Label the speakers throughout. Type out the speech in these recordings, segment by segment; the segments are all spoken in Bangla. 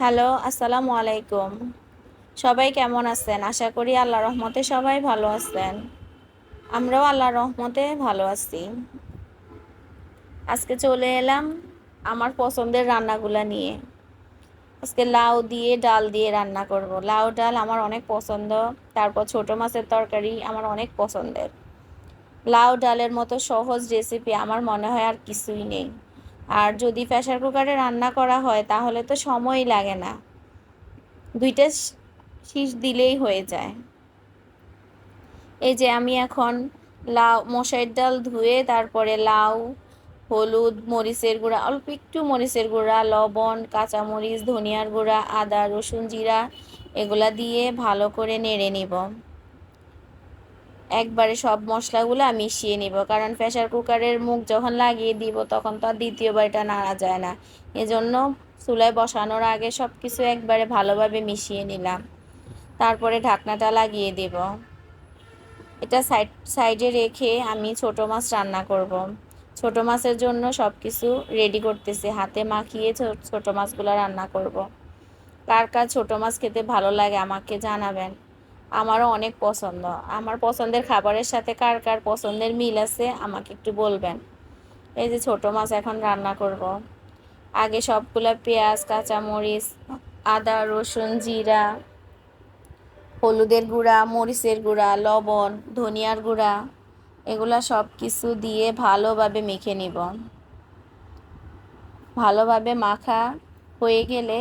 Speaker 1: হ্যালো, আসসালামু আলাইকুম। সবাই কেমন আছেন? আশা করি আল্লাহর রহমতে সবাই ভালো আছেন। আমরাও আল্লাহর রহমতে ভালো আছি। আজকে চলে এলাম আমার পছন্দের রান্নাগুলা নিয়ে। আজকে লাউ দিয়ে ডাল দিয়ে রান্না করব। লাউ ডাল আমার অনেক পছন্দ। তারপর ছোট মাছের তরকারি আমার অনেক পছন্দের। লাউ ডালের মতো সহজ রেসিপি আমার মনে হয় আর কিছুই নেই। আর যদি প্রেসার কুকারে রান্না করা হয় তাহলে তো সময়ই লাগে না। দুইটা শীষ দিলেই হয়ে যায়। এই যে আমি এখন লাউ মশাইর ডাল ধুয়ে তারপরে লাউ, হলুদ, মরিচের গুঁড়া, অল্প একটু মরিচের গুঁড়া, লবণ, কাঁচামরিচ, ধনিয়ার গুঁড়া, আদা, রসুন, জিরা এগুলা দিয়ে ভালো করে নেড়ে নিব। একবারে সব মশলাগুলো মিশিয়ে নিব, কারণ প্রেসার কুকারের মুখ যখন লাগিয়ে দিব তখন তো আর দ্বিতীয়বার এটা নাড়া যায় না। এজন্য চুলায় বসানোর আগে সব কিছু একবারে ভালোভাবে মিশিয়ে নিলাম। তারপরে ঢাকনাটা লাগিয়ে দেব। এটা সাইডে রেখে আমি ছোট মাছ রান্না করব। ছোট মাছের জন্য সব কিছু রেডি করতেছি, হাতে মাখিয়ে ছোট মাছগুলো রান্না করব। কার কার ছোট মাছ খেতে ভালো লাগে আমাকে জানাবেন। আমারও অনেক পছন্দ। আমার পছন্দের খাবারের সাথে কার কার পছন্দের মিল আছে আমাকে একটু বলবেন। এই যে ছোট মাছ এখন রান্না করব। আগে সবগুলা পেঁয়াজ, কাঁচামরিচ, আদা, রসুন, জিরা, হলুদের গুঁড়া, মরিচের গুঁড়া, লবণ, ধনিয়ার গুঁড়া এগুলা সব কিছু দিয়ে ভালোভাবে মেখে নিব। ভালোভাবে মাখা হয়ে গেলে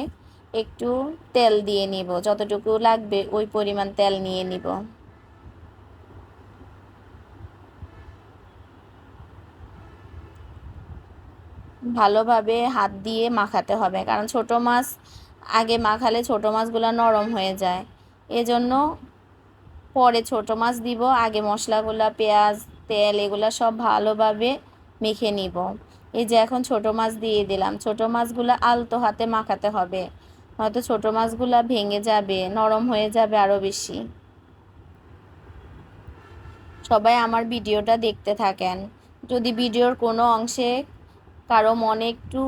Speaker 1: একটু তেল দিয়ে নিব, যতটুকু লাগবে ওই পরিমাণ তেল নিয়ে নিব। ভালোভাবে হাত দিয়ে মাখাতে হবে, কারণ ছোট মাছ আগে মাখালে ছোট মাছগুলো নরম হয়ে যায়। এজন্য পরে ছোট মাছ দিব, আগে মশলাগুলো, পেঁয়াজ, তেল এগুলো সব ভালোভাবে মেখে নিব। এই যে এখন ছোট মাছ দিয়ে দিলাম। ছোট মাছগুলো আলতো হাতে মাখাতে হবে, নয়তো ছোট মাছগুলো ভেঙে যাবে, নরম হয়ে যাবে আরও বেশি। সবাই আমার ভিডিওটা দেখতে থাকেন। যদি ভিডিওর কোনো অংশে কারো মনে একটু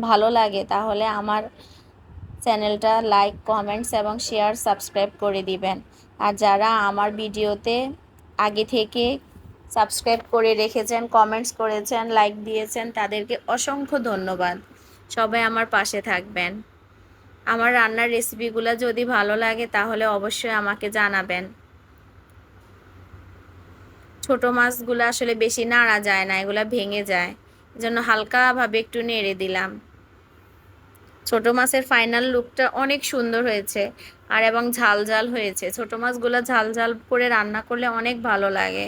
Speaker 1: ভালো লাগে তাহলে আমার চ্যানেলটা লাইক, কমেন্টস এবং শেয়ার, সাবস্ক্রাইব করে দিবেন। আর যারা আমার ভিডিওতে আগে থেকে সাবস্ক্রাইব করে রেখেছেন, কমেন্টস করেছেন, লাইক দিয়েছেন তাদেরকে অসংখ্য ধন্যবাদ। সবাই আমার পাশে থাকবেন। আমার রান্নার রেসিপিগুলো যদি ভালো লাগে তাহলে অবশ্যই আমাকে জানাবেন। ছোট মাছগুলো আসলে বেশি নাড়া যায় না, এগুলো ভেঙে যায়, এজন্য হালকাভাবে একটু নেড়ে দিলাম। ছোট মাছের ফাইনাল লুকটা অনেক সুন্দর হয়েছে আর এবং ঝাল ঝাল হয়েছে। ছোট মাছগুলো ঝাল ঝাল করে রান্না করলে অনেক ভালো লাগে।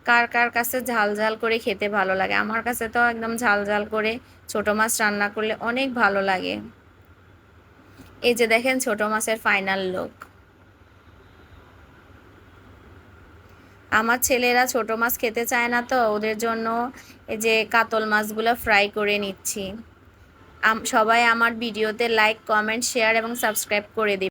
Speaker 1: কার কার কাছে ঝাল ঝাল করে খেতে ভালো লাগে? আমার কাছে তো একদম ঝাল ঝাল করে ছোট মাছ রান্না করলে অনেক ভালো লাগে। এই যে দেখেন ছোট মাছের ফাইনাল লুক। আমার ছেলেরা ছোট মাছ খেতে চায় না, তো ওদের জন্য এই যে কাতল মাছগুলো ফ্রাই করে নিচ্ছি। সবাই আমার ভিডিওতে লাইক, কমেন্ট, শেয়ার এবং সাবস্ক্রাইব করে দিন।